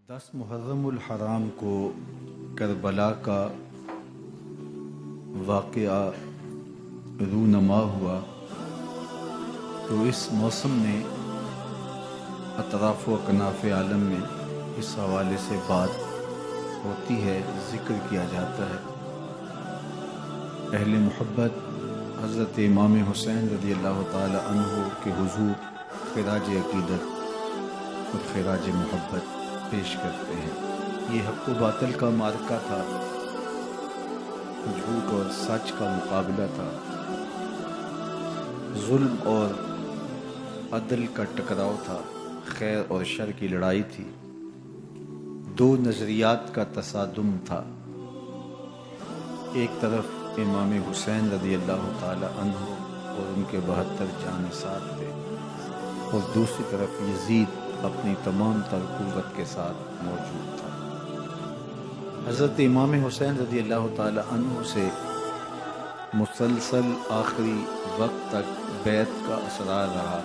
10 محرم الحرام کو کربلا کا واقعہ رونما ہوا تو اس موسم میں اطراف و اکناف عالم میں اس حوالے سے بات ہوتی ہے، ذکر کیا جاتا ہے۔ اہل محبت حضرت امام حسین رضی اللہ تعالی عنہ کے حضور خراج عقیدت اور خراج محبت پیش کرتے ہیں۔ یہ حق و باطل کا معرکہ تھا، جھوٹ اور سچ کا مقابلہ تھا، ظلم اور عدل کا ٹکراؤ تھا، خیر اور شر کی لڑائی تھی، دو نظریات کا تصادم تھا۔ ایک طرف امام حسین رضی اللہ تعالی عنہ اور ان کے 72 جانثار تھے، اور دوسری طرف یزید اپنی تمام تر قوت کے ساتھ موجود تھا۔ حضرت امام حسین رضی اللہ تعالی عنہ سے مسلسل آخری وقت تک بیعت کا اثرار رہا،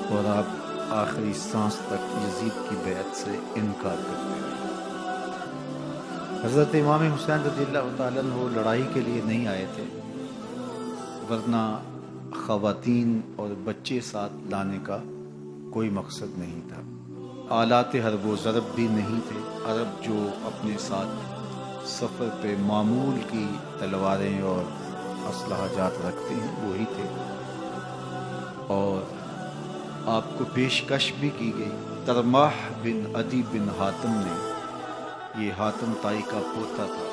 اور آپ آخری سانس تک یزید کی بیعت سے انکار کرتے رہے۔ حضرت امام حسین رضی اللہ تعالیٰ عنہ لڑائی کے لیے نہیں آئے تھے، ورنہ خواتین اور بچے ساتھ لانے کا کوئی مقصد نہیں تھا۔ آلات حرب و ضرب بھی نہیں تھے۔ عرب جو اپنے ساتھ سفر پہ معمول کی تلواریں اور اسلحہ جات رکھتے ہیں وہی تھے، اور آپ کو پیشکش بھی کی گئی۔ ترماح بن عدی بن حاتم نے، یہ حاتم تائی کا پوتا تھا،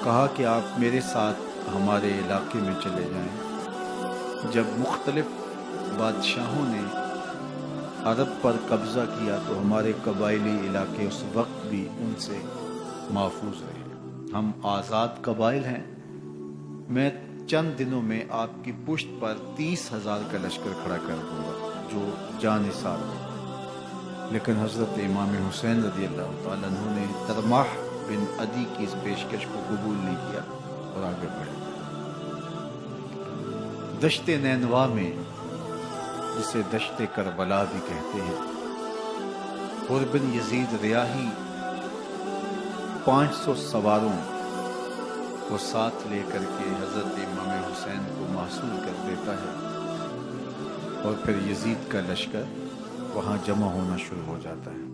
کہا کہ آپ میرے ساتھ ہمارے علاقے میں چلے جائیں۔ جب مختلف بادشاہوں نے عرب پر قبضہ کیا تو ہمارے قبائلی علاقے اس وقت بھی ان سے محفوظ رہے۔ ہم آزاد قبائل ہیں۔ میں چند دنوں میں آپ کی پشت پر 30,000 کا لشکر کھڑا کر دوں گا جو جانثار ہو۔ لیکن حضرت امام حسین رضی اللہ تعالیٰ عنہ نے ترماح بن عدی کی اس پیشکش کو قبول نہیں کیا اور آگے بڑھے۔ دشت نینوا میں، جسے دشت کربلا بھی کہتے ہیں، حر بن یزید ریاحی 500 سواروں کو ساتھ لے کر کے حضرت امام حسین کو محصور کر دیتا ہے، اور پھر یزید کا لشکر وہاں جمع ہونا شروع ہو جاتا ہے۔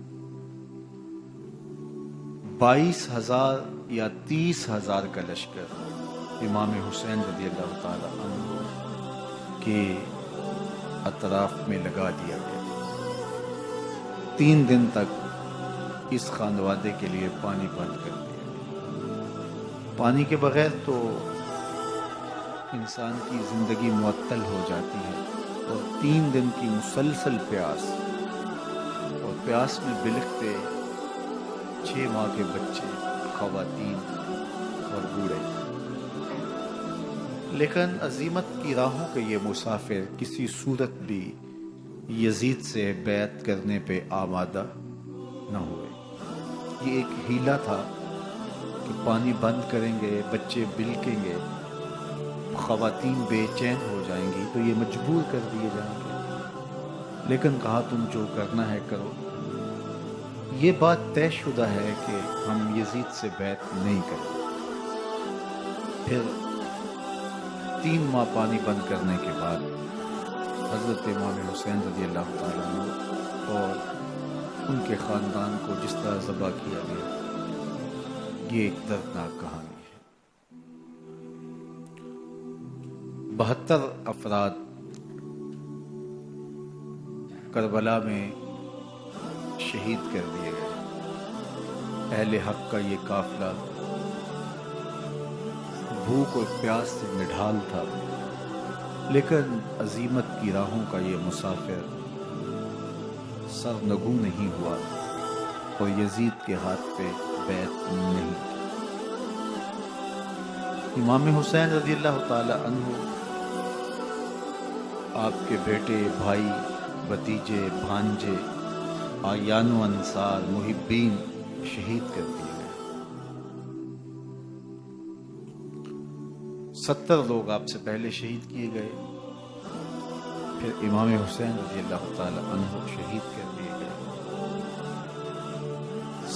22,000 یا 30,000 کا لشکر امام حسین رضی اللہ تعالی عنہ کے اطراف میں لگا دیا گیا۔ 3 دن تک اس خانوادے کے لیے پانی بند کر دیا گیا۔ پانی کے بغیر تو انسان کی زندگی معطل ہو جاتی ہے، اور 3 دن کی مسلسل پیاس، اور پیاس میں بلکتے 6 ماہ کے بچے، خواتین اور بوڑھے۔ لیکن عزیمت کی راہوں کے یہ مسافر کسی صورت بھی یزید سے بیعت کرنے پہ آمادہ نہ ہوئے۔ یہ ایک ہیلا تھا کہ پانی بند کریں گے، بچے بلکیں گے، خواتین بے چین ہو جائیں گی تو یہ مجبور کر دیے جائیں گے۔ لیکن کہا تم جو کرنا ہے کرو۔ یہ بات طے شدہ ہے کہ ہم یزید سے بیعت نہیں کریں۔ پھر 3 ماہ پانی بند کرنے کے بعد حضرت امام حسین رضی اللہ تعالیٰ عنہ اور ان کے خاندان کو جس طرح ذبح کیا گیا، یہ ایک دردناک کہانی ہے۔ 72 افراد کربلا میں شہید کر دیے گئے۔ اہل حق کا یہ قافلہ بھوک اور پیاس سے نڈھال تھا، لیکن عزیمت کی راہوں کا یہ مسافر سرنگوں نہیں ہوا اور یزید کے ہاتھ پہ بیعت نہیں کی۔ امام حسین رضی اللہ تعالی عنہ آپ کے بیٹے، بھائی، بھتیجے، بھانجے، اعیان و انصار، محبین شہید کر دیے گئے۔ 70 لوگ آپ سے پہلے شہید کیے گئے، پھر امام حسین رضی اللہ تعالی عنہ شہید کر دیے گئے۔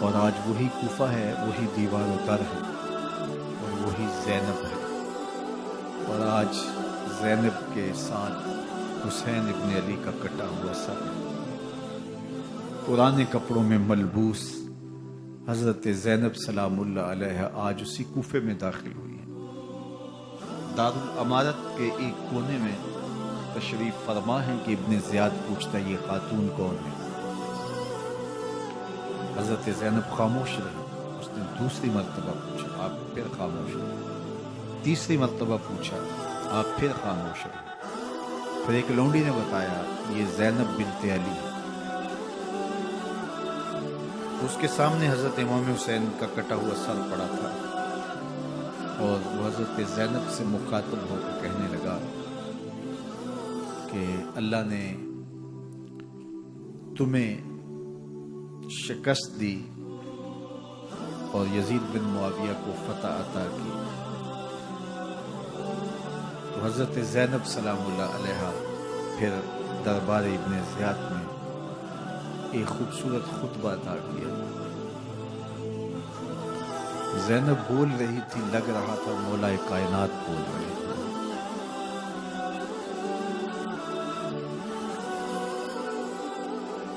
اور آج وہی کوفہ ہے، وہی دیوار و در ہے، اور وہی زینب ہے، اور آج زینب کے ساتھ حسین ابن علی کا کٹا ہوا سر ہے۔ پرانے کپڑوں میں ملبوس حضرت زینب سلام اللہ علیہ آج اسی کوفے میں داخل ہوئی ہیں۔ دارالامارت کے ایک کونے میں تشریف فرما ہے کہ ابن زیاد پوچھتا یہ خاتون کون ہے؟ حضرت زینب خاموش رہی۔ اس نے دوسری مرتبہ پوچھا، آپ پھر خاموش رہے۔ تیسری مرتبہ پوچھا، آپ پھر خاموش رہے۔ پھر ایک لونڈی نے بتایا یہ زینب بنت علی ہے۔ اس کے سامنے حضرت امام حسین کا کٹا ہوا سر پڑا تھا، اور وہ حضرت زینب سے مخاطب ہو کر کہنے لگا کہ اللہ نے تمہیں شکست دی اور یزید بن معاویہ کو فتح عطا کی۔ تو حضرت زینب سلام اللہ علیہ پھر دربار ابن زیاد میں ایک خوبصورت خطبہ ادا کیا۔ زینب بول رہی تھی، لگ رہا تھا مولا کائنات بول رہے تھے۔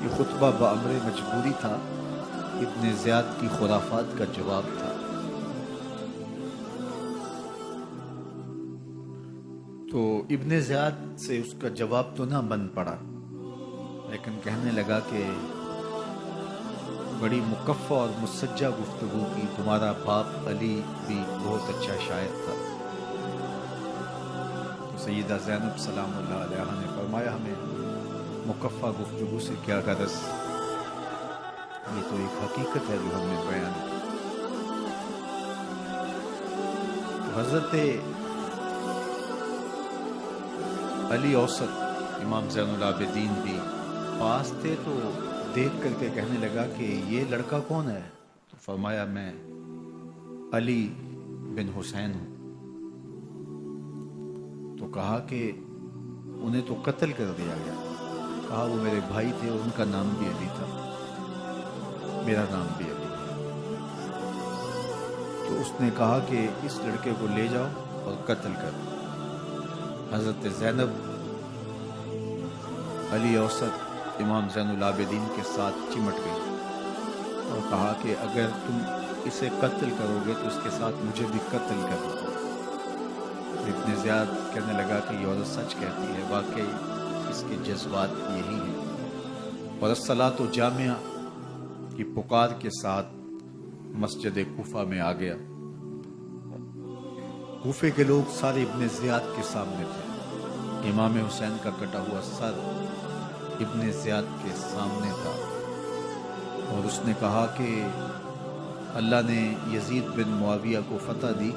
یہ خطبہ بامر مجبوری تھا، ابن زیاد کی خرافات کا جواب تھا۔ تو ابن زیاد سے اس کا جواب تو نہ بن پڑا، لیکن کہنے لگا کہ بڑی مکفہ اور مسجع گفتگو کی، تمہارا باپ علی بھی بہت اچھا شاعر تھا۔ تو سیدہ زینب سلام اللہ علیہ نے فرمایا ہمیں مکفہ گفتگو سے کیا غرض، یہ تو ایک حقیقت ہے جو ہم نے بیان کی۔ تو حضرت علی اوسط امام زین العابدین بھی پاس تھے، تو دیکھ کر کے کہنے لگا کہ یہ لڑکا کون ہے؟ تو فرمایا میں علی بن حسین ہوں۔ تو کہا کہ انہیں تو قتل کر دیا گیا۔ کہا وہ میرے بھائی تھے، ان کا نام بھی علی تھا، میرا نام بھی علی ہے۔ تو اس نے کہا کہ اس لڑکے کو لے جاؤ اور قتل کرو۔ حضرت زینب علی اوسط امام زین العابدین کے ساتھ چمٹ گئی اور کہا کہ اگر تم اسے قتل کرو گے تو اس کے ساتھ مجھے بھی قتل کر دو۔ ابن زیاد کہنے لگا کہ یہ عورت سچ کہتی ہے، واقعی اس کے جذبات یہی ہیں۔ اور الصلاۃ جامعہ کی پکار کے ساتھ مسجد کوفہ میں آ گیا۔ کوفے کے لوگ سارے ابن زیاد کے سامنے تھے۔ امام حسین کا کٹا ہوا سر ابن زیاد کے سامنے تھا، اور اس نے کہا کہ اللہ نے یزید بن معاویہ کو فتح دی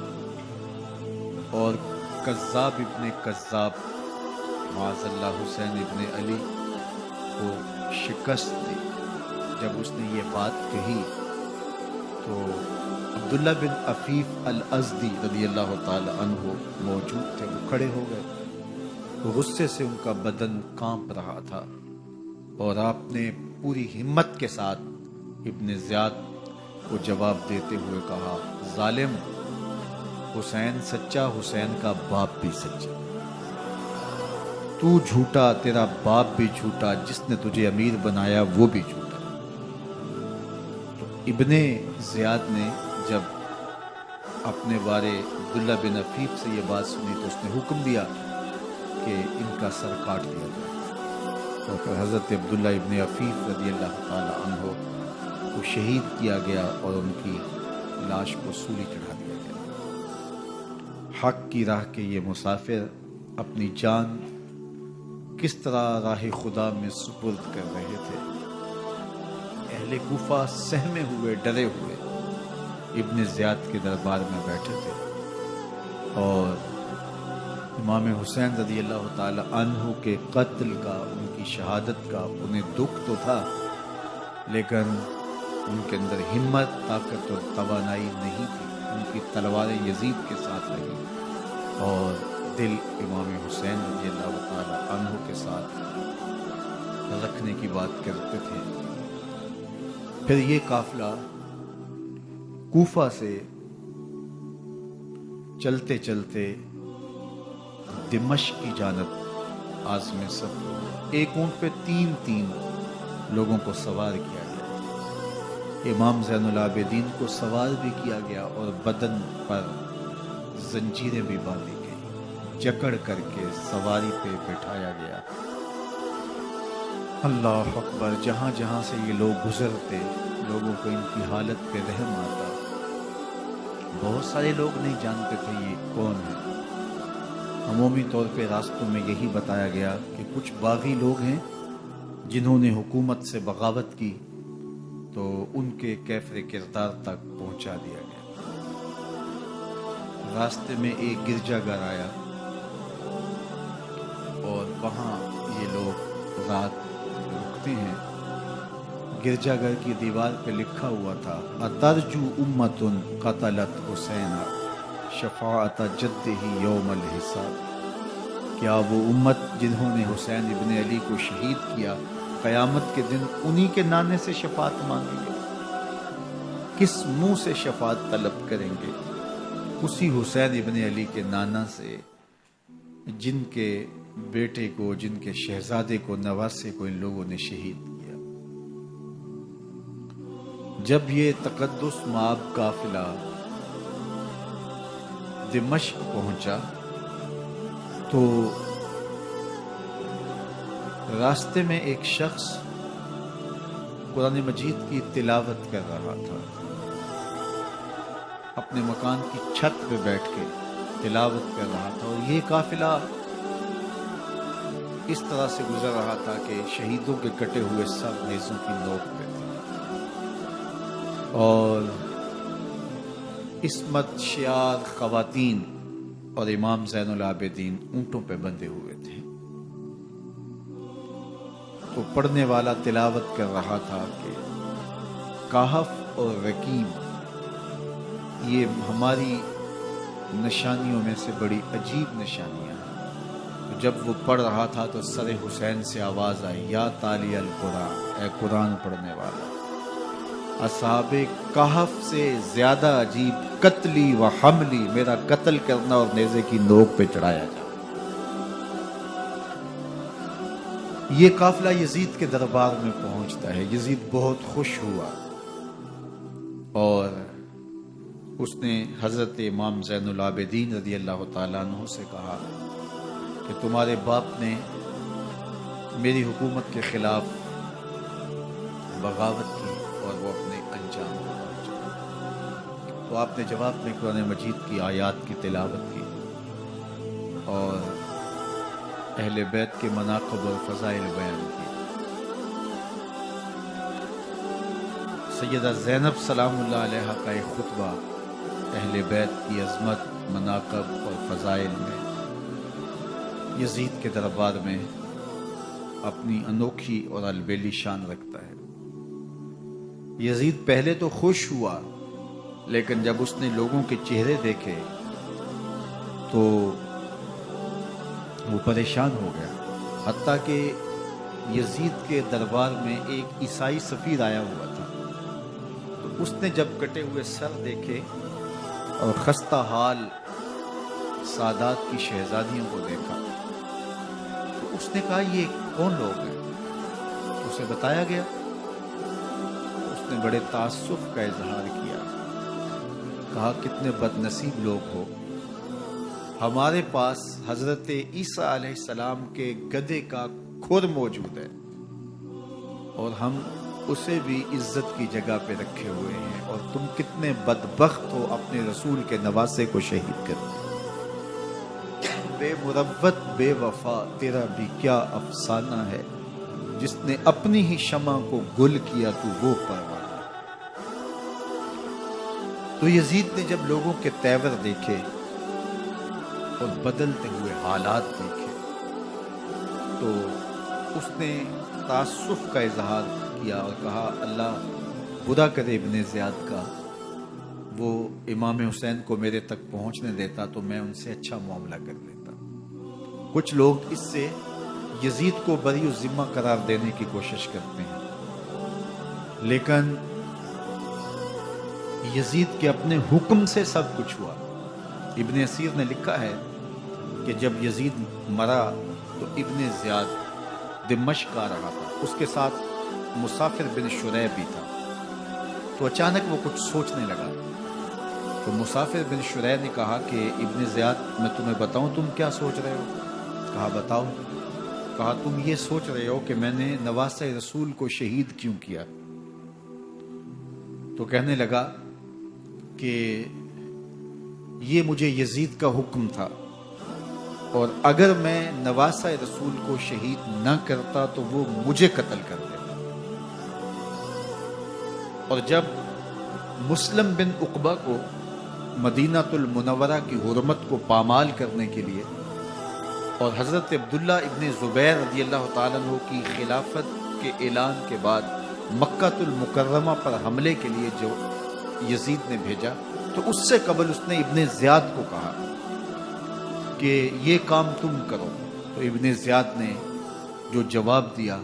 اور کذاب ابن کذاب معاذ اللہ حسین ابن علی کو شکست دی۔ جب اس نے یہ بات کہی تو عبداللہ بن عفیف الازدی رضی اللہ تعالی عنہ موجود تھے، وہ کھڑے ہو گئے۔ غصے سے ان کا بدن کانپ رہا تھا، اور آپ نے پوری ہمت کے ساتھ ابن زیاد کو جواب دیتے ہوئے کہا، ظالم، حسین سچا، حسین کا باپ بھی سچا، تو جھوٹا، تیرا باپ بھی جھوٹا، جس نے تجھے امیر بنایا وہ بھی جھوٹا۔ تو ابن زیاد نے جب اپنے بارے عبداللہ بن عفیف سے یہ بات سنی تو اس نے حکم دیا کہ ان کا سر کاٹ دیا جائے، اور پھر حضرت عبداللہ ابن عفیف رضی اللہ تعالی عنہ کو شہید کیا گیا اور ان کی لاش کو سولی چڑھا دیا گیا۔ حق کی راہ کے یہ مسافر اپنی جان کس طرح راہ خدا میں سپرد کر رہے تھے۔ اہل کوفہ سہمے ہوئے، ڈرے ہوئے ابن زیاد کے دربار میں بیٹھے تھے، اور امام حسین رضی اللہ تعالی عنہ کے قتل کا، ان کی شہادت کا انہیں دکھ تو تھا، لیکن ان کے اندر ہمت، طاقت اور توانائی نہیں تھی۔ ان کی تلواریں یزید کے ساتھ رہی اور دل امام حسین رضی اللہ تعالی عنہ کے ساتھ رکھنے کی بات کرتے تھے۔ پھر یہ قافلہ کوفہ سے چلتے چلتے دمشق کی جانب عازم سفر، ایک اونٹ پہ تین لوگوں کو سوار کیا گیا۔ امام زین العابدین کو سوار بھی کیا گیا اور بدن پر زنجیریں بھی باندھی گئی، جکڑ کر کے سواری پہ بٹھایا گیا۔ اللہ اکبر! جہاں جہاں سے یہ لوگ گزرتے، لوگوں کو ان کی حالت پہ رحم آتا۔ بہت سارے لوگ نہیں جانتے تھے یہ کون ہے۔ عمومی طور پہ راستوں میں یہی بتایا گیا کہ کچھ باغی لوگ ہیں جنہوں نے حکومت سے بغاوت کی، تو ان کے کیفر کردار تک پہنچا دیا گیا۔ راستے میں ایک گرجا گھر آیا اور وہاں یہ لوگ رات رکتے ہیں۔ گرجا گھر کی دیوار پہ لکھا ہوا تھا، اترجو امت قتلت حسین شفاعت جدہ یوم الحساب۔ کیا وہ امت جنہوں نے حسین ابن علی کو شہید کیا، قیامت کے دن انہی کے نانے سے شفاعت مانگیں گے؟ کس منہ سے شفاعت طلب کریں گے؟ اسی حسین ابن علی کے نانا سے، جن کے بیٹے کو، جن کے شہزادے کو، نواسے کو ان لوگوں نے شہید کیا۔ جب یہ تقدس مآب قافلہ دمشق پہنچا تو راستے میں ایک شخص قرآن مجید کی تلاوت کر رہا تھا، اپنے مکان کی چھت پہ بیٹھ کے تلاوت کر رہا تھا، اور یہ قافلہ اس طرح سے گزر رہا تھا کہ شہیدوں کے کٹے ہوئے سر نیزوں کی نوک پہ تھے، اور عصمت شیار خواتین اور امام زین العابدین اونٹوں پہ بندھے ہوئے تھے۔ تو پڑھنے والا تلاوت کر رہا تھا کہ کہف اور رقیم یہ ہماری نشانیوں میں سے بڑی عجیب نشانیاں ہیں۔ تو جب وہ پڑھ رہا تھا تو سر حسین سے آواز آئی، یا تالی القرآن، اے قرآن پڑھنے والا، اصحاب کہف سے زیادہ عجیب قتلی و حملی، میرا قتل کرنا اور نیزے کی نوک پہ چڑھایا جا۔ یہ قافلہ یزید کے دربار میں پہنچتا ہے۔ یزید بہت خوش ہوا اور اس نے حضرت امام زین العابدین رضی اللہ تعالیٰ عنہ سے کہا کہ تمہارے باپ نے میری حکومت کے خلاف بغاوت کی اور وہ اپنے انجام کو پہنچا۔ تو آپ نے جواب میں قرآن مجید کی آیات کی تلاوت کی اور اہل بیت کے مناقب اور فضائل بیان کی۔ سیدہ زینب سلام اللہ علیہ کا ایک خطبہ اہل بیت کی عظمت، مناقب اور فضائل میں یزید کے دربار میں اپنی انوکھی اور البیلی شان رکھتا ہے۔ یزید پہلے تو خوش ہوا، لیکن جب اس نے لوگوں کے چہرے دیکھے تو وہ پریشان ہو گیا، حتیٰ کہ یزید کے دربار میں ایک عیسائی سفیر آیا ہوا تھا، تو اس نے جب کٹے ہوئے سر دیکھے اور خستہ حال سادات کی شہزادیوں کو دیکھا تو اس نے کہا یہ کون لوگ ہیں؟ اسے بتایا گیا، اس نے بڑے تعصب کا اظہار کیا، کہا کتنے بد نصیب لوگ ہو، ہمارے پاس حضرت عیسیٰ علیہ السلام کے گدھے کا کھر موجود ہے اور ہم اسے بھی عزت کی جگہ پہ رکھے ہوئے ہیں، اور تم کتنے بدبخت ہو اپنے رسول کے نواسے کو شہید کر دیا۔ بے مروت بے وفا تیرا بھی کیا افسانہ ہے، جس نے اپنی ہی شمع کو گل کیا تو وہ پروانہ۔ تو یزید نے جب لوگوں کے تیور دیکھے اور بدلتے ہوئے حالات دیکھے تو اس نے تعصب کا اظہار کیا اور کہا اللہ برا کرے ابن زیاد کا، وہ امام حسین کو میرے تک پہنچنے دیتا تو میں ان سے اچھا معاملہ کر لیتا۔ کچھ لوگ اس سے یزید کو بری الذمہ قرار دینے کی کوشش کرتے ہیں، لیکن یزید کے اپنے حکم سے سب کچھ ہوا۔ ابن اسیر نے لکھا ہے کہ جب یزید مرا تو ابن زیاد دمشق آ رہا تھا، اس کے ساتھ مسافر بن شریح بھی تھا، تو اچانک وہ کچھ سوچنے لگا۔ تو مسافر بن شریح نے کہا کہ ابن زیاد میں تمہیں بتاؤں تم کیا سوچ رہے ہو؟ کہا بتاؤ۔ کہا تم یہ سوچ رہے ہو کہ میں نے نواسہ رسول کو شہید کیوں کیا؟ تو کہنے لگا کہ یہ مجھے یزید کا حکم تھا، اور اگر میں نواسہ رسول کو شہید نہ کرتا تو وہ مجھے قتل کر دیتا۔ اور جب مسلم بن عقبہ کو مدینہ المنورہ کی حرمت کو پامال کرنے کے لیے اور حضرت عبداللہ ابن زبیر رضی اللہ تعالیٰ عنہ کی خلافت کے اعلان کے بعد مکہ المکرمہ پر حملے کے لیے جو یزید نے بھیجا، تو اس سے قبل اس نے ابن زیاد کو کہا کہ یہ کام تم کرو۔ تو ابن زیاد نے جو جواب دیا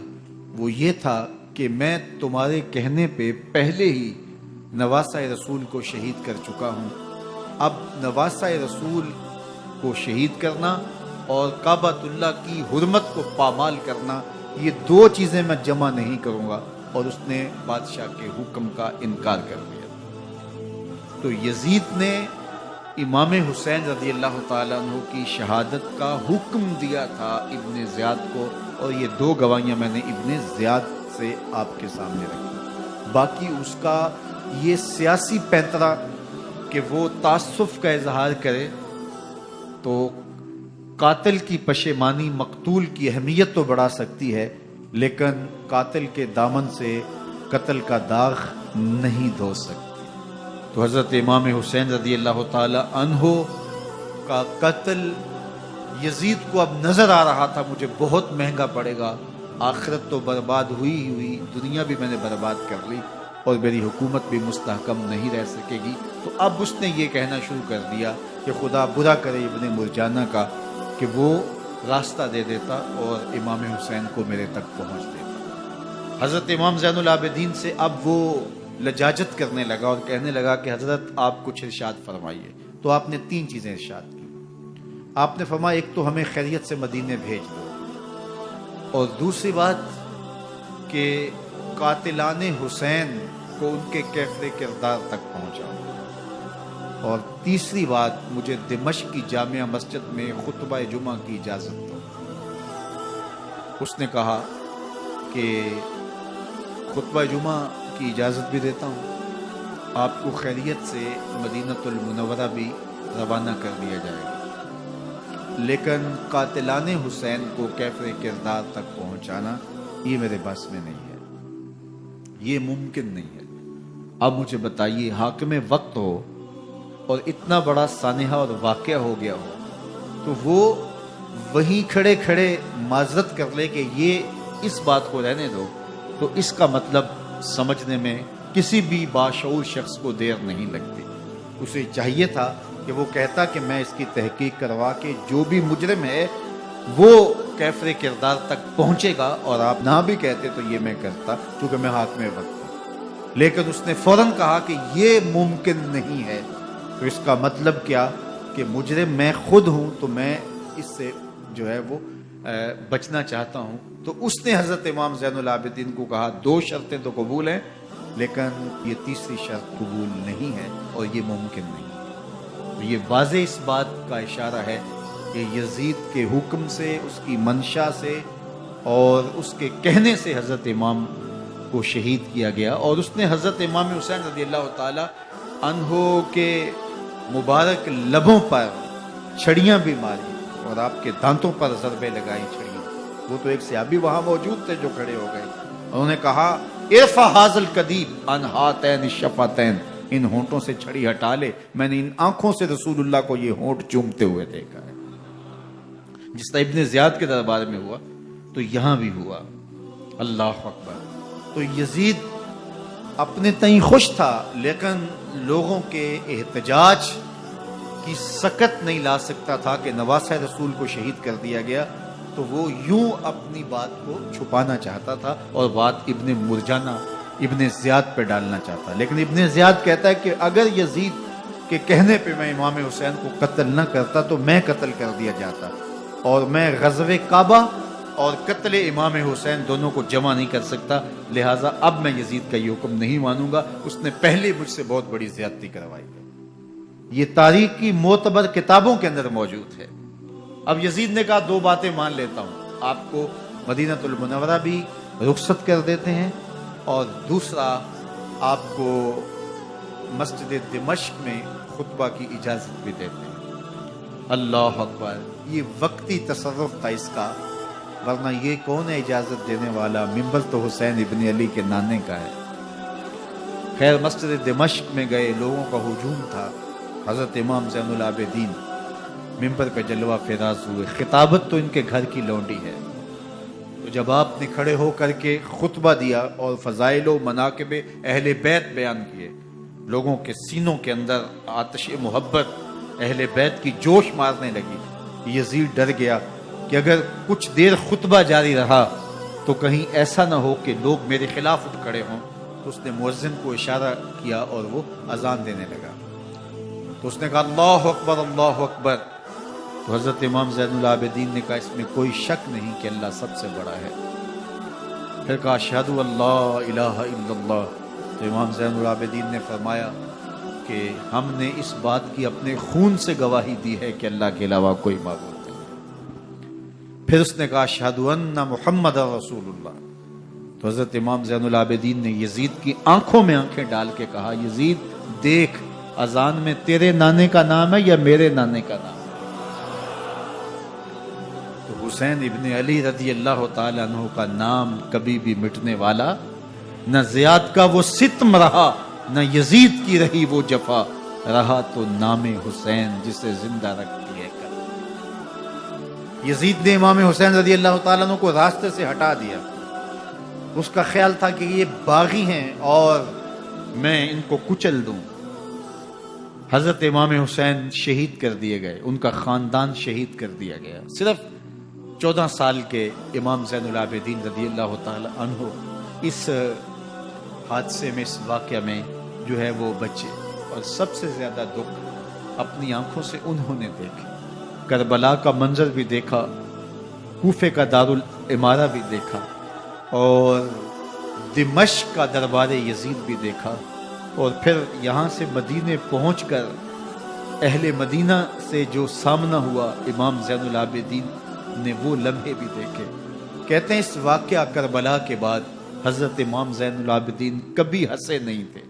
وہ یہ تھا کہ میں تمہارے کہنے پہ پہلے ہی نواسہ رسول کو شہید کر چکا ہوں، اب نواسہ رسول کو شہید کرنا اور کعبۃ اللہ کی حرمت کو پامال کرنا، یہ دو چیزیں میں جمع نہیں کروں گا۔ اور اس نے بادشاہ کے حکم کا انکار کر دیا۔ تو یزید نے امام حسین رضی اللہ تعالیٰ عنہ کی شہادت کا حکم دیا تھا ابن زیاد کو، اور یہ دو گواہیاں میں نے ابن زیاد سے آپ کے سامنے رکھی۔ باقی اس کا یہ سیاسی پینترا کہ وہ تعصب کا اظہار کرے، تو قاتل کی پشیمانی مقتول کی اہمیت تو بڑھا سکتی ہے، لیکن قاتل کے دامن سے قتل کا داغ نہیں دھو سکتی۔ تو حضرت امام حسین رضی اللہ تعالی عنہ کا قتل یزید کو اب نظر آ رہا تھا مجھے بہت مہنگا پڑے گا، آخرت تو برباد ہوئی ہی ہوئی، دنیا بھی میں نے برباد کر لی، اور میری حکومت بھی مستحکم نہیں رہ سکے گی۔ تو اب اس نے یہ کہنا شروع کر دیا کہ خدا برا کرے ابن مرجانہ کا کہ وہ راستہ دے دیتا اور امام حسین کو میرے تک پہنچ دیتا۔ حضرت امام زین العابدین سے اب وہ لجاجت کرنے لگا اور کہنے لگا کہ حضرت آپ کچھ ارشاد فرمائیے۔ تو آپ نے تین چیزیں ارشاد کی۔ آپ نے فرمایا ایک تو ہمیں خیریت سے مدینے بھیج دو، اور دوسری بات کہ قاتلان حسین کو ان کے کیفر کردار تک پہنچاؤ، اور تیسری بات مجھے دمشق کی جامعہ مسجد میں خطبہ جمعہ کی اجازت دو۔ اس نے کہا کہ خطبہ جمعہ کی اجازت بھی دیتا ہوں، آپ کو خیریت سے مدینہ المنورہ بھی روانہ کر دیا جائے گا، لیکن قاتلان حسین کو کیفر کردار تک پہنچانا یہ میرے بس میں نہیں ہے، یہ ممکن نہیں ہے۔ اب مجھے بتائیے، حاکم وقت ہو اور اتنا بڑا سانحہ اور واقعہ ہو گیا ہو، تو وہ وہیں کھڑے کھڑے معذرت کر لے کہ یہ اس بات کو رہنے دو، تو اس کا مطلب سمجھنے میں کسی بھی باشعور شخص کو دیر نہیں لگتی۔ اسے چاہیے تھا کہ وہ کہتا کہ میں اس کی تحقیق کروا کے جو بھی مجرم ہے وہ کیفر کردار تک پہنچے گا، اور آپ نہ بھی کہتے تو یہ میں کرتا کیونکہ میں حاکم وقت ہوں۔ لیکن اس نے فوراً کہا کہ یہ ممکن نہیں ہے، تو اس کا مطلب کیا کہ مجرم میں خود ہوں، تو میں اس سے جو ہے وہ بچنا چاہتا ہوں۔ تو اس نے حضرت امام زین العابدین کو کہا دو شرطیں تو قبول ہیں، لیکن یہ تیسری شرط قبول نہیں ہے اور یہ ممکن نہیں ہے۔ تو یہ واضح اس بات کا اشارہ ہے کہ یزید کے حکم سے، اس کی منشا سے اور اس کے کہنے سے حضرت امام کو شہید کیا گیا، اور اس نے حضرت امام حسین رضی اللہ تعالی عنہ کے مبارک لبوں پر چھڑیاں بھی ماری اور آپ کے دانتوں پر ضربیں لگائی چھڑیاں۔ وہ تو ایک صحابی وہاں موجود تھے جو کھڑے ہو گئے، انہوں نے کہا ارفع ھذا القدیب عن ھاتین الشفتین، ان ہونٹوں سے چھڑی ہٹا لے، میں نے ان آنکھوں سے رسول اللہ کو یہ ہونٹ چومتے ہوئے دیکھا ہے۔ جس طرح ابن زیاد کے دربار میں ہوا تو یہاں بھی ہوا۔ اللہ اکبر۔ تو یزید اپنے تئیں خوش تھا، لیکن لوگوں کے احتجاج کی سکت نہیں لا سکتا تھا کہ نواسہ رسول کو شہید کر دیا گیا، تو وہ یوں اپنی بات کو چھپانا چاہتا تھا، اور بات ابن مرجانہ ابن زیاد پہ ڈالنا چاہتا، لیکن ابن زیاد کہتا ہے کہ اگر یزید کے کہنے پہ میں امام حسین کو قتل نہ کرتا تو میں قتل کر دیا جاتا، اور میں غزوہ کعبہ اور قتل امام حسین دونوں کو جمع نہیں کر سکتا، لہٰذا اب میں یزید کا یہ حکم نہیں مانوں گا، اس نے پہلے مجھ سے بہت بڑی زیادتی کروائی ہے۔ یہ تاریخ کی معتبر کتابوں کے اندر موجود ہے۔ اب یزید نے کہا دو باتیں مان لیتا ہوں، آپ کو مدینہ المنورہ بھی رخصت کر دیتے ہیں، اور دوسرا آپ کو مسجد دمشق میں خطبہ کی اجازت بھی دیتے ہیں۔ اللہ اکبر، یہ وقتی تصرف تھا اس کا، ورنہ یہ کون ہے اجازت دینے والا؟ ممبر تو حسین ابن علی کے نانے کا ہے۔ خیر، مسجد دمشق میں گئے، لوگوں کا ہجوم تھا، حضرت امام زین العابدین ممبر پہ جلوہ فراز ہوئے۔ خطابت تو ان کے گھر کی لونڈی ہے، تو جب آپ نے کھڑے ہو کر کے خطبہ دیا اور فضائل و مناقب اہل بیت بیان کیے، لوگوں کے سینوں کے اندر آتش محبت اہل بیت کی جوش مارنے لگی۔ یزید ڈر گیا کہ اگر کچھ دیر خطبہ جاری رہا تو کہیں ایسا نہ ہو کہ لوگ میرے خلاف اٹھ کھڑے ہوں، تو اس نے مؤذن کو اشارہ کیا اور وہ اذان دینے لگا۔ تو اس نے کہا اللہ اکبر اللہ اکبر، تو حضرت امام زین العابدین نے کہا اس میں کوئی شک نہیں کہ اللہ سب سے بڑا ہے۔ پھر کہا اشہد اللہ الہ الا اللہ، تو امام زین العابدین نے فرمایا کہ ہم نے اس بات کی اپنے خون سے گواہی دی ہے کہ اللہ کے علاوہ کوئی معبود نہیں۔ پھر اس نے کہا اشہد ان محمد رسول اللہ، تو حضرت امام زین العابدین نے یزید کی آنکھوں میں آنکھیں ڈال کے کہا یزید دیکھ، اذان میں تیرے نانے کا نام ہے یا میرے نانے کا نام ہے؟ تو حسین ابن علی رضی اللہ تعالیٰ عنہ کا نام کبھی بھی مٹنے والا نہ زیاد کا وہ ستم رہا، نہ یزید کی رہی وہ جفا، رہا تو نام حسین جسے زندہ رکھتی ہے کر۔ یزید نے امام حسین رضی اللہ تعالیٰ عنہ کو راستے سے ہٹا دیا۔ اس کا خیال تھا کہ یہ باغی ہیں اور میں ان کو کچل دوں۔ حضرت امام حسین شہید کر دیے گئے، ان کا خاندان شہید کر دیا گیا۔ صرف 14 سال کے امام زین العابدین رضی اللہ تعالی عنہ اس حادثے میں، اس واقعہ میں جو ہے وہ بچے، اور سب سے زیادہ دکھ اپنی آنکھوں سے انہوں نے دیکھے۔ کربلا کا منظر بھی دیکھا، کوفے کا دارالعمارہ بھی دیکھا، اور دمشق کا دربار یزید بھی دیکھا، اور پھر یہاں سے مدینے پہنچ کر اہل مدینہ سے جو سامنا ہوا امام زین العابدین نے وہ لمحے بھی دیکھے۔ کہتے ہیں اس واقعہ کربلا کے بعد حضرت امام زین العابدین کبھی ہنسے نہیں تھے۔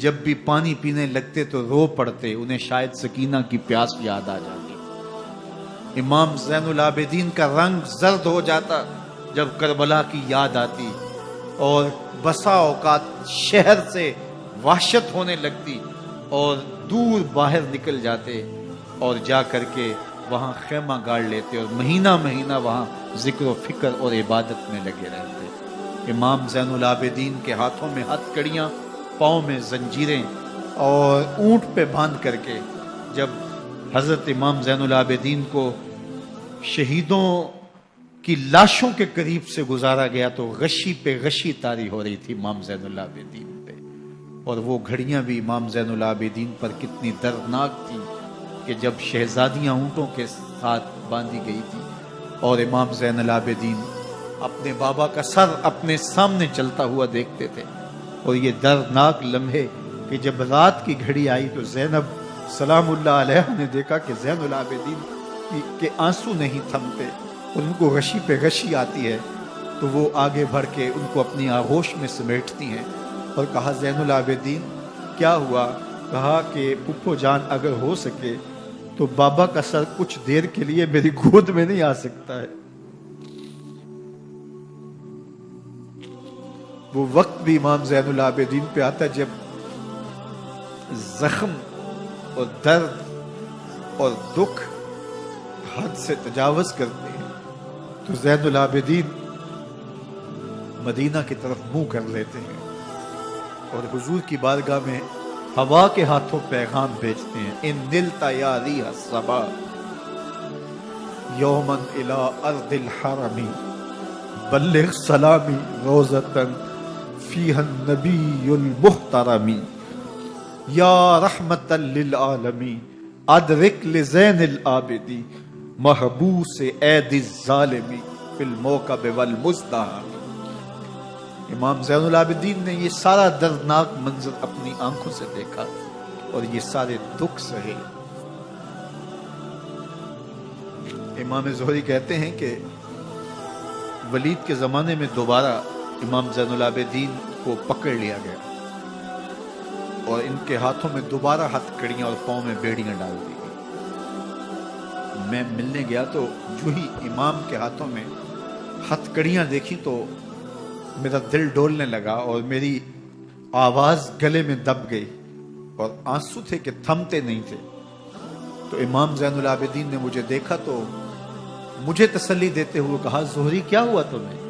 جب بھی پانی پینے لگتے تو رو پڑتے، انہیں شاید سکینہ کی پیاس یاد آ جاتی۔ امام زین العابدین کا رنگ زرد ہو جاتا جب کربلا کی یاد آتی، اور بسا اوقات شہر سے وحشت ہونے لگتی اور دور باہر نکل جاتے اور جا کر کے وہاں خیمہ گاڑ لیتے اور مہینہ مہینہ وہاں ذکر و فکر اور عبادت میں لگے رہتے۔ امام زین العابدین کے ہاتھوں میں ہتھ کڑیاں، پاؤں میں زنجیریں، اور اونٹ پہ باندھ کر کے جب حضرت امام زین العابدین کو شہیدوں کی لاشوں کے قریب سے گزارا گیا تو غشی پہ غشی طاری ہو رہی تھی امام زین العابدین پہ، اور وہ گھڑیاں بھی امام زین العابدین پر کتنی دردناک تھی کہ جب شہزادیاں اونٹوں کے ساتھ باندھی گئی تھی اور امام زین العابدین اپنے بابا کا سر اپنے سامنے چلتا ہوا دیکھتے تھے، اور یہ دردناک لمحے کہ جب رات کی گھڑی آئی تو زینب سلام اللہ علیہ نے دیکھا کہ زین العابدین کے آنسو نہیں تھمتے اور ان کو غشی پہ غشی آتی ہے، تو وہ آگے بڑھ کے ان کو اپنی آغوش میں سمیٹتی ہیں اور کہا زین العابدین کیا ہوا؟ کہا کہ پھپھو جان اگر ہو سکے تو بابا کا سر کچھ دیر کے لیے میری گود میں نہیں آ سکتا ہے۔ وہ وقت بھی امام زین العابدین پہ آتا جب زخم اور درد اور دکھ حد سے تجاوز کرتے ہیں تو زین العابدین مدینہ کی طرف منہ کر لیتے ہیں اور حضور کی بارگاہ میں ہوا کے ہاتھوں پیغام بھیجتے ہیں، ان نلتا یا ریح الصبا یومن الی ارض الحرمی بلغ سلامی روزتن فیہا النبی المحترم یا رحمتا للعالمین ادرک لزین العابدی محبوس عید الظالمی فی الموکب والمزدحم۔ امام زین العابدین نے یہ سارا دردناک منظر اپنی آنکھوں سے دیکھا اور یہ سارے دکھ سہے۔ امام زہری کہتے ہیں کہ ولید کے زمانے میں دوبارہ امام زین العابدین کو پکڑ لیا گیا اور ان کے ہاتھوں میں دوبارہ ہتھ کڑیاں اور پاؤں میں بیڑیاں ڈال دی گئی۔ میں ملنے گیا تو جو ہی امام کے ہاتھوں میں ہتھ کڑیاں دیکھی تو میرا دل ڈولنے لگا اور میری آواز گلے میں دب گئی اور آنسو تھے کہ تھمتے نہیں تھے۔ تو امام زین العابدین نے مجھے دیکھا تو مجھے تسلی دیتے ہوئے کہا زہری کیا ہوا تمہیں؟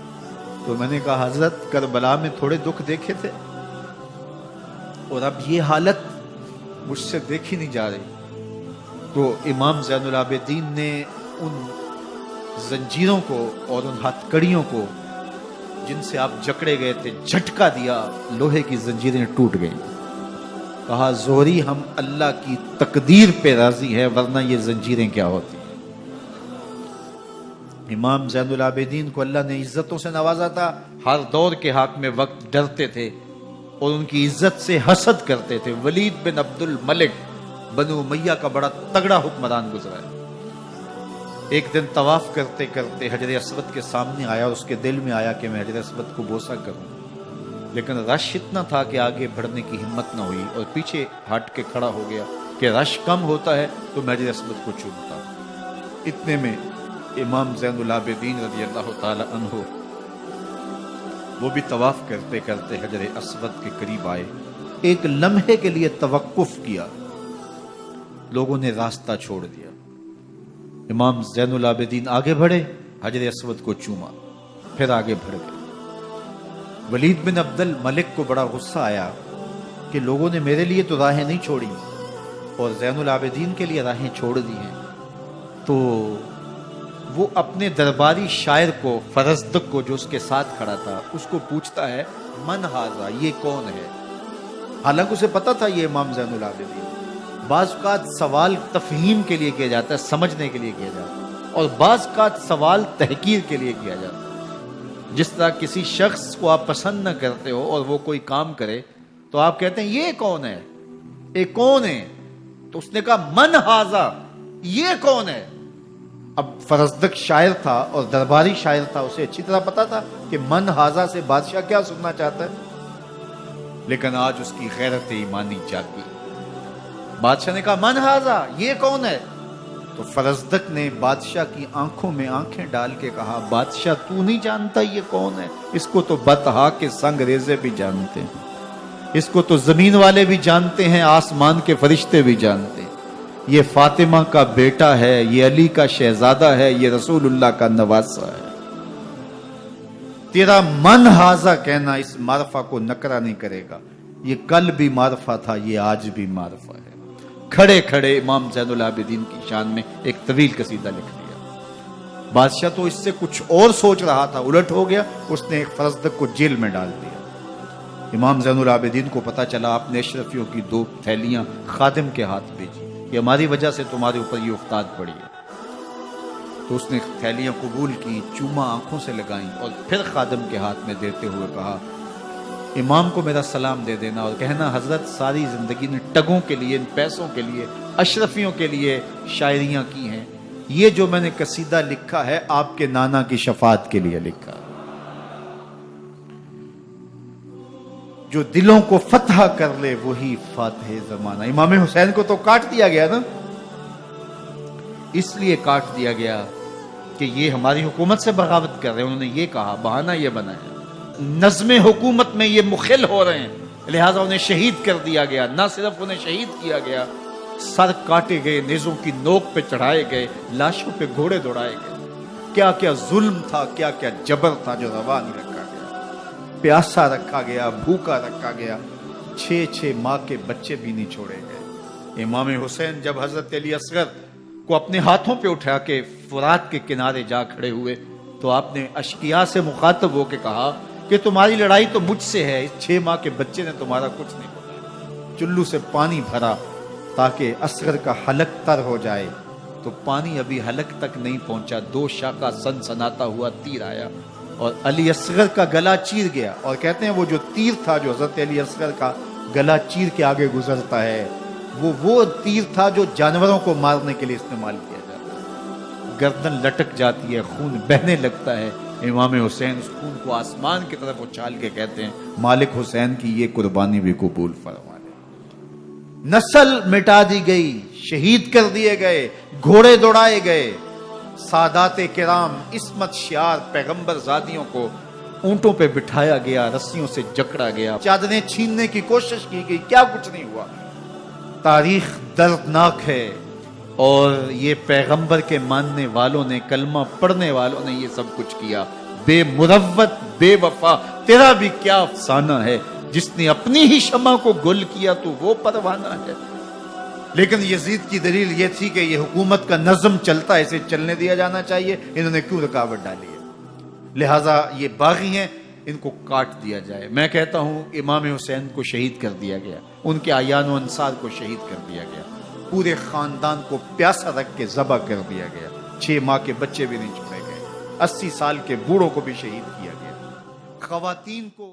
تو میں نے کہا حضرت کربلا میں تھوڑے دکھ دیکھے تھے اور اب یہ حالت مجھ سے دیکھی نہیں جا رہی۔ تو امام زین العابدین نے ان زنجیروں کو اور ان ہتھ کڑیوں کو جن سے آپ جکڑے گئے تھے جھٹکا دیا، لوہے کی زنجیریں ٹوٹ گئیں۔ کہا زہری ہم اللہ کی تقدیر پہ راضی ہے ورنہ یہ زنجیریں کیا ہوتی۔ امام زین العابدین کو اللہ نے عزتوں سے نوازا تھا، ہر دور کے حاکم وقت ڈرتے تھے اور ان کی عزت سے حسد کرتے تھے۔ ولید بن عبد الملک بنو امیہ کا بڑا تگڑا حکمران گزرا ہے۔ ایک دن طواف کرتے کرتے حجر اسود کے سامنے آیا اور اس کے دل میں آیا کہ میں حجر اسود کو بوسہ کروں، لیکن رش اتنا تھا کہ آگے بڑھنے کی ہمت نہ ہوئی اور پیچھے ہٹ کے کھڑا ہو گیا کہ رش کم ہوتا ہے تو میں حجر اسود کو چومتا ہوں۔ اتنے میں امام زین العابدین رضی اللہ تعالی عنہ وہ بھی طواف کرتے کرتے حجر اسود کے قریب آئے، ایک لمحے کے لیے توقف کیا، لوگوں نے راستہ چھوڑ دیا۔ امام زین العابدین آگے بڑھے، حجر اسود کو چوما، پھر آگے بڑھ گئے۔ ولید بن عبد الملک کو بڑا غصہ آیا کہ لوگوں نے میرے لیے تو راہیں نہیں چھوڑی اور زین العابدین کے لیے راہیں چھوڑ دی ہیں۔ تو وہ اپنے درباری شاعر کو، فرزدق کو جو اس کے ساتھ کھڑا تھا، اس کو پوچھتا ہے من ھذا، یہ کون ہے؟ حالانکہ اسے پتا تھا یہ امام زین العابدین۔ بعض اوقات سوال تفہیم کے لیے کیا جاتا ہے، سمجھنے کے لیے کیا جاتا ہے، اور بعض اوقات سوال تحقیر کے لیے کیا جاتا ہے۔ جس طرح کسی شخص کو آپ پسند نہ کرتے ہو اور وہ کوئی کام کرے تو آپ کہتے ہیں یہ کون ہے، یہ کون ہے؟ تو اس نے کہا من ھذا، یہ کون ہے؟ اب فرزدق شاعر تھا اور درباری شاعر تھا، اسے اچھی طرح پتا تھا کہ من ھذا سے بادشاہ کیا سننا چاہتا ہے، لیکن آج اس کی غیرت ایمانی جاگی۔ بادشاہ نے کہا من ھذا، یہ کون ہے؟ تو فرزدق نے بادشاہ کی آنکھوں میں آنکھیں ڈال کے کہا بادشاہ تو نہیں جانتا یہ کون ہے؟ اس کو تو بطحا کے سنگ ریزے بھی جانتے ہیں، اس کو تو زمین والے بھی جانتے ہیں، آسمان کے فرشتے بھی جانتے ہیں۔ یہ فاطمہ کا بیٹا ہے، یہ علی کا شہزادہ ہے، یہ رسول اللہ کا نواسہ ہے۔ تیرا من ھذا کہنا اس معرفہ کو نکرا نہیں کرے گا، یہ کل بھی معرفہ تھا، یہ آج بھی معرفہ ہے۔ کھڑے کھڑے امام زین العابدین کی شان میں ایک طویل قصیدہ لکھ دیا۔ بادشاہ تو اس سے کچھ اور سوچ رہا تھا، الٹ ہو گیا، اس نے ایک فرزدق کو جیل میں ڈال دیا۔ امام زین العابدین کو پتا چلا، آپ نے اشرفیوں کی 2 تھیلیاں خادم کے ہاتھ بھیجی کہ ہماری وجہ سے تمہارے اوپر یہ افتاد پڑی ہے۔ تو اس نے تھیلیاں قبول کی، چوما آنکھوں سے لگائیں اور پھر خادم کے ہاتھ میں دیتے ہوئے کہا امام کو میرا سلام دے دینا اور کہنا حضرت ساری زندگی نے ٹگوں کے لیے، پیسوں کے لیے، اشرفیوں کے لیے شاعریاں کی ہیں، یہ جو میں نے قصیدہ لکھا ہے آپ کے نانا کی شفاعت کے لیے لکھا، جو دلوں کو فتح کر لے وہی فاتح زمانہ۔ امام حسین کو تو کاٹ دیا گیا نا، اس لیے کاٹ دیا گیا کہ یہ ہماری حکومت سے بغاوت کر رہے ہیں، انہوں نے یہ کہا، بہانہ یہ بنایا، نظم حکومت میں یہ مخل ہو رہے ہیں، لہٰذا انہیں شہید کر دیا گیا۔ نہ صرف انہیں شہید کیا گیا، سر کاٹے گئے، نیزوں کی نوک پہ چڑھائے گئے، لاشوں پہ گھوڑے دوڑائے گئے۔ کیا کیا ظلم تھا، کیا کیا جبر تھا جو روا نہیں رکھا گیا، پیاسا رکھا گیا، بھوکا رکھا گیا، 6 ماہ کے بچے بھی نہیں چھوڑے گئے۔ امام حسین جب حضرت علی اصغر کو اپنے ہاتھوں پہ اٹھا کے فرات کے کنارے جا کھڑے ہوئے تو آپ نے اشقیاء سے مخاطب ہو کے کہا کہ تمہاری لڑائی تو مجھ سے ہے، اس 6 ماہ کے بچے نے تمہارا کچھ نہیں بتایا۔ چلو سے پانی بھرا تاکہ اصغر کا حلق تر ہو جائے، تو پانی ابھی حلق تک نہیں پہنچا، 2 شاخہ سنسناتا ہوا تیر آیا اور علی اصغر کا گلا چیر گیا۔ اور کہتے ہیں وہ جو تیر تھا جو حضرت علی اصغر کا گلا چیر کے آگے گزرتا ہے، وہ تیر تھا جو جانوروں کو مارنے کے لیے استعمال کیا جاتا ہے۔ گردن لٹک جاتی ہے، خون بہنے لگتا ہے۔ امام حسین اس خون کو آسمان کی طرف اچھال کے کہتے ہیں مالک حسین کی یہ قربانی بھی قبول فرما لے۔ نسل مٹا دی گئی، شہید کر دیے گئے، گھوڑے دوڑائے گئے، سادات کرام عصمت شعار پیغمبر زادیوں کو اونٹوں پہ بٹھایا گیا، رسیوں سے جکڑا گیا، چادریں چھیننے کی کوشش کی گئی، کیا کچھ نہیں ہوا۔ تاریخ دردناک ہے، اور یہ پیغمبر کے ماننے والوں نے، کلمہ پڑھنے والوں نے یہ سب کچھ کیا۔ بے مروت، بے وفا، تیرا بھی کیا افسانہ ہے، جس نے اپنی ہی شمع کو گل کیا تو وہ پروانہ ہے۔ لیکن یزید کی دلیل یہ تھی کہ یہ حکومت کا نظم چلتا ہے، اسے چلنے دیا جانا چاہیے، انہوں نے کیوں رکاوٹ ڈالی ہے، لہٰذا یہ باغی ہیں، ان کو کاٹ دیا جائے۔ میں کہتا ہوں امام حسین کو شہید کر دیا گیا، ان کے اعیان و انصار کو شہید کر دیا گیا، پورے خاندان کو پیاسا رکھ کے ذبح کر دیا گیا، 6 ماہ کے بچے بھی نہیں چھوڑے گئے، 80 سال کے بوڑھوں کو بھی شہید کیا گیا، خواتین کو